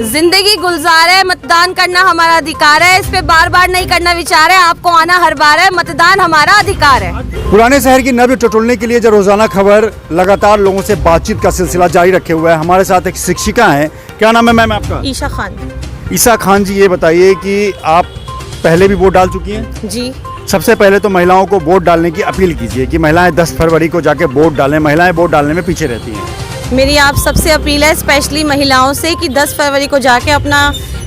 जिंदगी गुलजार है, मतदान करना हमारा अधिकार है, इस पे बार बार नहीं करना विचार है, आपको आना हर बार है, मतदान हमारा अधिकार है। पुराने शहर की नब्ज टटोलने के लिए जो रोजाना खबर लगातार लोगों से बातचीत का सिलसिला जारी रखे हुआ है, हमारे साथ एक शिक्षिका हैं। क्या नाम है मैम आपका? ईशा खान। ईशा खान जी, ये बताइए कि आप पहले भी वोट डाल चुकी हैं? जी। सबसे पहले तो महिलाओं को वोट डालने की अपील कीजिए कि महिलाएं 10 फरवरी को जाके वोट डालें। महिलाएं वोट डालने में पीछे रहती हैं। मेरी आप सबसे अपील है, स्पेशली महिलाओं से, कि 10 फरवरी को जाके अपना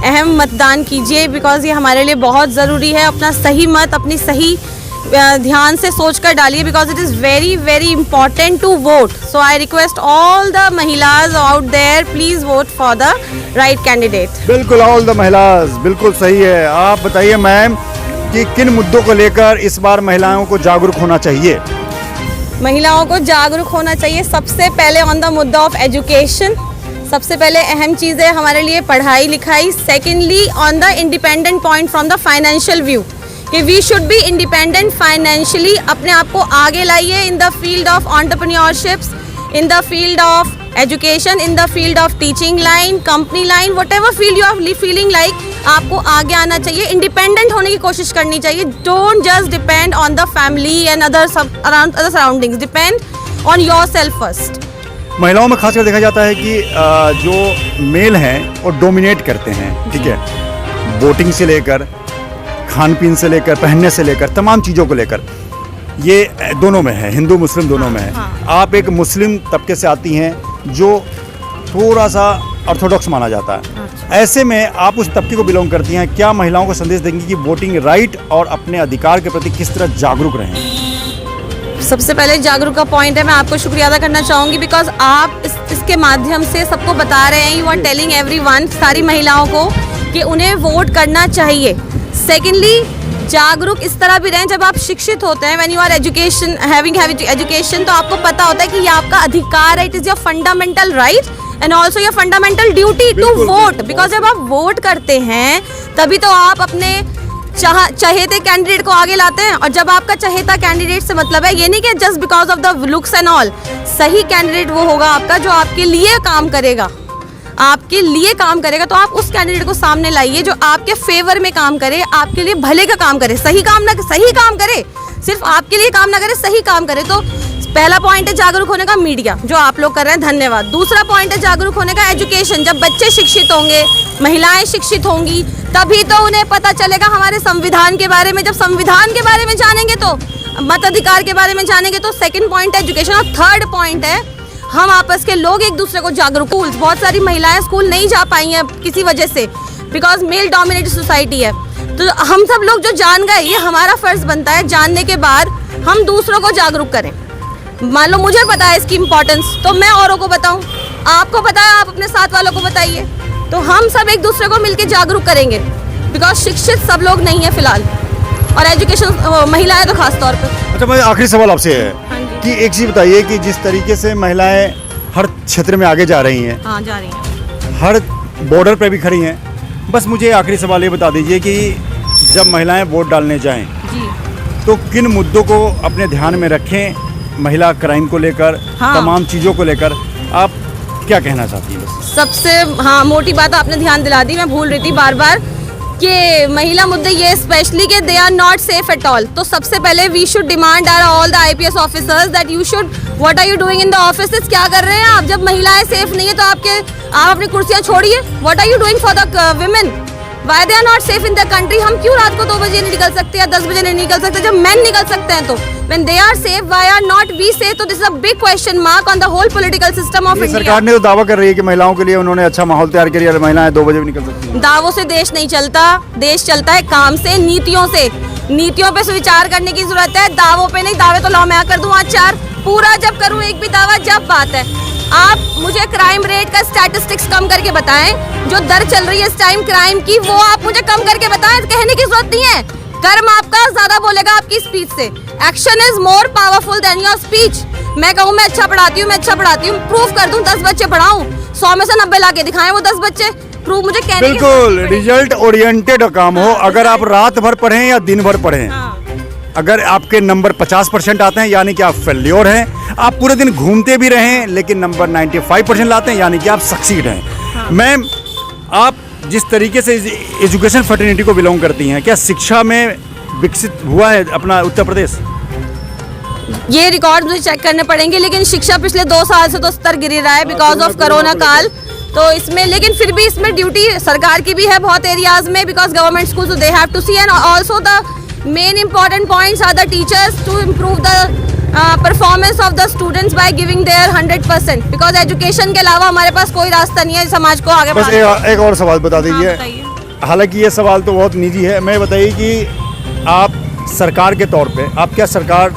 अहम मतदान कीजिए, बिकॉज ये हमारे लिए बहुत ज़रूरी है। अपना सही मत अपनी सही ध्यान से सोच कर डालिए, because it is very very important to vote. So I request all the महिलाज out there, please vote for the right candidate. बिल्कुल, ऑल द महिलाज, बिल्कुल सही है। आप बताइए मैम कि किन मुद्दों को लेकर इस बार महिलाओं को जागरूक होना चाहिए? महिलाओं को जागरूक होना चाहिए सबसे पहले ऑन द मुद्दा ऑफ एजुकेशन। सबसे पहले अहम चीज़ है हमारे लिए पढ़ाई लिखाई। Secondly on the independent point from the financial view, कि we should be independent financially. अपने आप को आगे लाइए in the field of entrepreneurships, in the field of education, in the field of teaching line, company line, whatever field you are feeling like, आपको आगे आना चाहिए। इंडिपेंडेंट होने की कोशिश करनी चाहिए। Don't just depend on the family and other surroundings, depend on your self first. महिलाओं में खासकर देखा जाता है कि जो मेल हैं वो डोमिनेट करते हैं, ठीक है, वोटिंग से लेकर, खान पीन से लेकर, पहनने से लेकर, तमाम चीज़ों को लेकर। ये दोनों में है, हिंदू मुस्लिम दोनों में है। आप एक मुस्लिम तबके से आती हैं जो थोड़ा सा ऑर्थोडॉक्स माना जाता है। ऐसे में आप उस तबके को बिलोंग करती हैं, क्या महिलाओं को संदेश देंगी कि वोटिंग राइट और अपने अधिकार के प्रति किस तरह जागरूक रहें? सबसे पहले जागरूक का पॉइंट है, मैं आपको शुक्रिया अदा करना चाहूँगी, बिकॉज आप इसके माध्यम से सबको बता रहे हैं, यू आर टेलिंग एवरीवन, सारी महिलाओं को, कि उन्हें वोट करना चाहिए। सेकेंडली जागरूक इस तरह भी रहें, जब आप शिक्षित होते हैं, when you are education having education, तो आपको पता होता है कि ये आपका अधिकार है, it is your fundamental right and also your fundamental duty to vote. Because जब आप वोट करते हैं तभी तो आप अपने चहेते कैंडिडेट को आगे लाते हैं। और जब आपका चहेता कैंडिडेट से मतलब है, ये नहीं कि just because of the looks and all, सही कैंडिडेट वो होगा आपका जो आपके लिए काम करेगा, आपके लिए काम करेगा। तो आप उस कैंडिडेट को सामने लाइए जो आपके फेवर में काम करे, आपके लिए भले का काम करे, सही काम करे, सिर्फ आपके लिए काम ना करे, सही काम करे। तो पहला पॉइंट है जागरूक होने का मीडिया, जो आप लोग कर रहे हैं, धन्यवाद। दूसरा पॉइंट है जागरूक होने का एजुकेशन। जब बच्चे शिक्षित होंगे, महिलाएं शिक्षित होंगी, तभी तो उन्हें पता चलेगा हमारे संविधान के बारे में। जब संविधान के बारे में जानेंगे तो मताधिकार के बारे में जानेंगे। तो सेकंड पॉइंट है एजुकेशन। और थर्ड पॉइंट है हम आपस के लोग एक दूसरे को जागरूक। बहुत सारी महिलाएं स्कूल नहीं जा पाई हैं किसी वजह से, बिकॉज मेल डोमिनेटेड सोसाइटी है। तो हम सब लोग जो जान गए, ये हमारा फर्ज बनता है जानने के बाद हम दूसरों को जागरूक करें। मान लो मुझे पता है इसकी इम्पोर्टेंस, तो मैं औरों को बताऊं, आपको पता है आप अपने साथ वालों को बताइए, तो हम सब एक दूसरे को मिलकर जागरूक करेंगे। बिकॉज शिक्षित सब लोग नहीं है फिलहाल, और एजुकेशन महिलाएं तो खास तौर पर। अच्छा, मैं आखिरी सवाल आपसे है कि एक चीज़ बताइए कि जिस तरीके से महिलाएं हर क्षेत्र में आगे जा रही हैं, हाँ जा रही हैं, हर बॉर्डर पे भी खड़ी हैं, बस मुझे आखिरी सवाल ये बता दीजिए कि जब महिलाएं वोट डालने जाएं जी, तो किन मुद्दों को अपने ध्यान में रखें? महिला क्राइम को लेकर, हाँ, तमाम चीज़ों को लेकर आप क्या कहना चाहती हैं? बस सबसे मोटी बात आपने ध्यान दिला दी, मैं भूल रही थी बार बार, कि महिला मुद्दे ये स्पेशली कि they are not safe at all. तो सबसे पहले we should demand are all the IPS officers that you should, what are you doing in the offices? क्या कर रहे हैं आप? जब महिलाएं सेफ नहीं है तो आप अपनी कुर्सियां छोड़िए। What are you doing for the women? Why they are not safe in the country? हम क्यों रात को 2 बजे नहीं निकल सकते या 10 बजे नहीं निकल सकते जब men निकल सकते हैं? तो when they are safe, why are not we safe? तो this is a big question mark on the whole political system of India. सरकार ने तो दावा कर रही है कि महिलाओं के लिए उन्होंने अच्छा माहौल तैयार किया, महिलाएं 2 बजे भी निकल सकती हैं। दावों से देश नहीं चलता, देश चलता है काम से, नीतियों से। नीतियों पे विचार करने की जरूरत है, दावों पे नहीं। दावे तो लाओ मैं कर दूं आज 4, पूरा जब करूं एक भी दावा, जब बात है। आप मुझे क्राइम रेट का स्टैटिस्टिक्स कम करके बताएं, जो दर चल रही है इस टाइम क्राइम की, वो आप मुझे कम करके बताएं। कहने की जरूरत नहीं है, कर्म आपका ज्यादा बोलेगा आपकी स्पीच से। Action is more powerful than your speech. मैं कहूँ मैं अच्छा पढ़ाती हूँ, प्रूफ कर दूं 10 बच्चे पढ़ाऊं, 100 में से 90 ला के दिखाएं वो 10 बच्चे, प्रूफ मुझे कहने की बिल्कुल रिजल्ट ओरिएंटेड काम हो। अगर आप रात भर पढ़ें या दिन भर पढ़ें, अगर आपके नंबर 50% आते हैं यानी कि आप फेल्योर हैं। आप पूरे दिन घूमते भी रहें लेकिन नंबर 95% लाते हैं यानी कि आप सक्सीड हैं। मैम, आप जिस तरीके से एजुकेशन फर्टिनिटी को बिलोंग करती हैं, क्या शिक्षा में विकसित हुआ है अपना उत्तर प्रदेश? ये रिकॉर्ड मुझे चेक करने पड़ेंगे, लेकिन शिक्षा पिछले 2 साल से तो स्तर गिर रहा है बिकॉज ऑफ कोरोना काल। तो इसमें लेकिन फिर भी इसमें ड्यूटी सरकार की भी है बहुत एरियाज में, because government school they have to see, and also the main important points are the teachers to improve the performance of the students by giving their 100%, because education के अलावा हमारे पास कोई रास्ता नहीं है समाज को आगे बस एक और सवाल बता दीजिए। बताइए। हालांकि ये सवाल तो बहुत निजी है, मैं बताइए कि आप सरकार के तौर पे आप क्या सरकार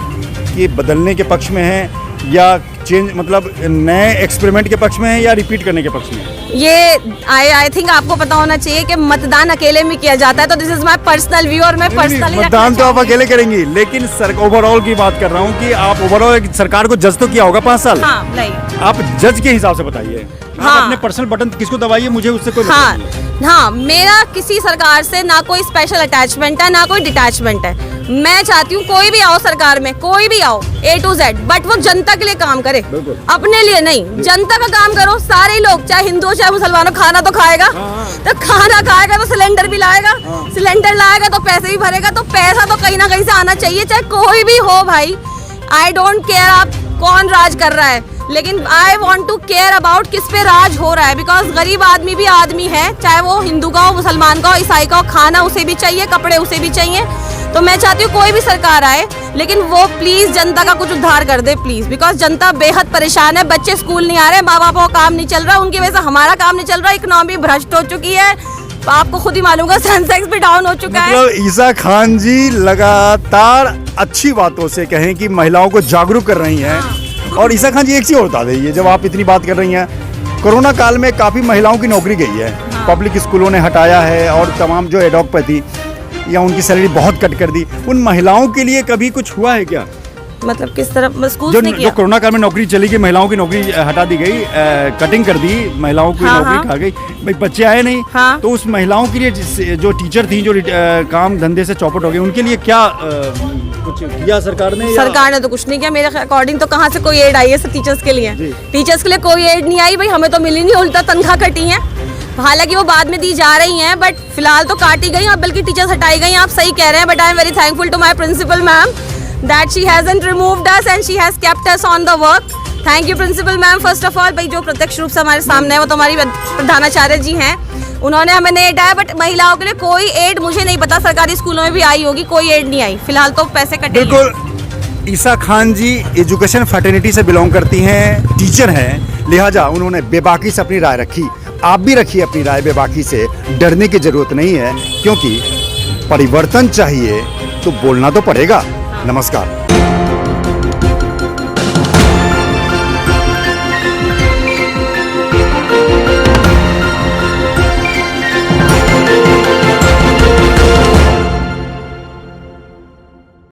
की बदलने के पक्ष में हैं या चेंज मतलब नए एक्सपेरिमेंट के पक्ष में हैं या रिपीट करने के पक्ष में हैं? ये आई थिंक आपको पता होना चाहिए कि मतदान अकेले में किया जाता है, तो this is my personal view और मैं पर्सनली मतदान तो आप अकेले करेंगी, लेकिन ओवरऑल की बात कर रहा हूँ कि आप ओवरऑल सरकार को जज तो किया होगा 5 साल। हाँ, नहीं। आप जज के हिसाब से बताइए। हाँ। आप अपने पर्सनल बटन किसको दबाइए, मुझे उससे कोई हाँ मतलब नहीं। हाँ, मेरा किसी सरकार से ना कोई स्पेशल अटैचमेंट है ना कोई डिटैचमेंट है। मैं चाहती हूँ कोई भी आओ सरकार में, कोई भी आओ A to Z, बट वो जनता के लिए काम करे, अपने लिए नहीं। जनता का काम करो, सारे लोग चाहे हिंदू चाहे मुसलमान, खाना तो खाएगा, तो खाना खाएगा तो सिलेंडर भी लाएगा, सिलेंडर लाएगा तो पैसे भी भरेगा, तो पैसा तो कहीं ना कहीं से आना चाहिए, चाहे कोई भी हो भाई। आई डोंट केयर आप कौन राज कर रहा है, लेकिन I want to care about किस पे राज हो रहा है, बिकॉज गरीब आदमी भी आदमी है, चाहे वो हिंदू का हो, मुसलमान का हो, ईसाई का हो, खाना उसे भी चाहिए, कपड़े उसे भी चाहिए। तो मैं चाहती हूँ कोई भी सरकार आए, लेकिन वो प्लीज जनता का कुछ उद्धार कर दे प्लीज, बिकॉज जनता बेहद परेशान है। बच्चे स्कूल नहीं आ रहे, माँ बापों का काम नहीं चल रहा, उनकी वजह से हमारा काम नहीं चल रहा, इकोनॉमी भ्रष्ट हो चुकी है, आपको खुद ही मालूम है सेंसेक्स भी डाउन हो चुका है। मतलब ईसा खान जी लगातार अच्छी बातों से कहें कि महिलाओं को जागरूक कर रही हैं। और ईसा खान जी एक चीज़ और बता दीजिए, जब आप इतनी बात कर रही हैं, कोरोना काल में काफ़ी महिलाओं की नौकरी गई है, पब्लिक स्कूलों ने हटाया है और तमाम जो एडॉक पे थी या उनकी सैलरी बहुत कट कर दी, उन महिलाओं के लिए कभी कुछ हुआ है क्या? मतलब किस तरह स्कूल जो ने किया? जो कोरोना काल में नौकरी चली गई, महिलाओं की नौकरी हटा दी गई, कटिंग कर दी, महिलाओं की नौकरी खा गई, भाई बच्चे आए नहीं, तो उस महिलाओं के लिए जो टीचर थी जो काम धंधे से चौपट हो गए, उनके लिए क्या कुछ किया सरकार ने? सरकार ने तो कुछ नहीं किया मेरे अकॉर्डिंग। तो कहाँ से कोई एड आई है टीचर्स के लिए? टीचर्स के लिए कोई एड नहीं आई भाई, हमें तो मिली नहीं, उल्टा तनख्वाह कटी है। हालांकि वो बाद में दी जा रही हैं, बट फिलहाल तो काटी गई, अब बल्कि टीचर्स हटाई गई। आप सही कह रहे हैं, but I am very thankful to my principal ma'am that she hasn't removed us and she has kept us on the work. Thank you principal ma'am first of all। भाई जो प्रत्यक्ष रूप से हमारे सामने है वो तो हमारी प्रधानाचार्य जी हैं, उन्होंने हमें एड आया, बट महिलाओं के लिए कोई एड मुझे नहीं पता, सरकारी स्कूलों में भी आई होगी, कोई एड नहीं आई फिलहाल, तो पैसे कटे। बिल्कुल, ईसा खान जी एजुकेशन फर्टिनिटी से बिलोंग करती हैं, टीचर हैं, लिहाजा उन्होंने बेबाकी से अपनी राय रखी। आप भी रखिए अपनी राय बेबाकी से, डरने की जरूरत नहीं है, क्योंकि परिवर्तन चाहिए तो बोलना तो पड़ेगा। नमस्कार।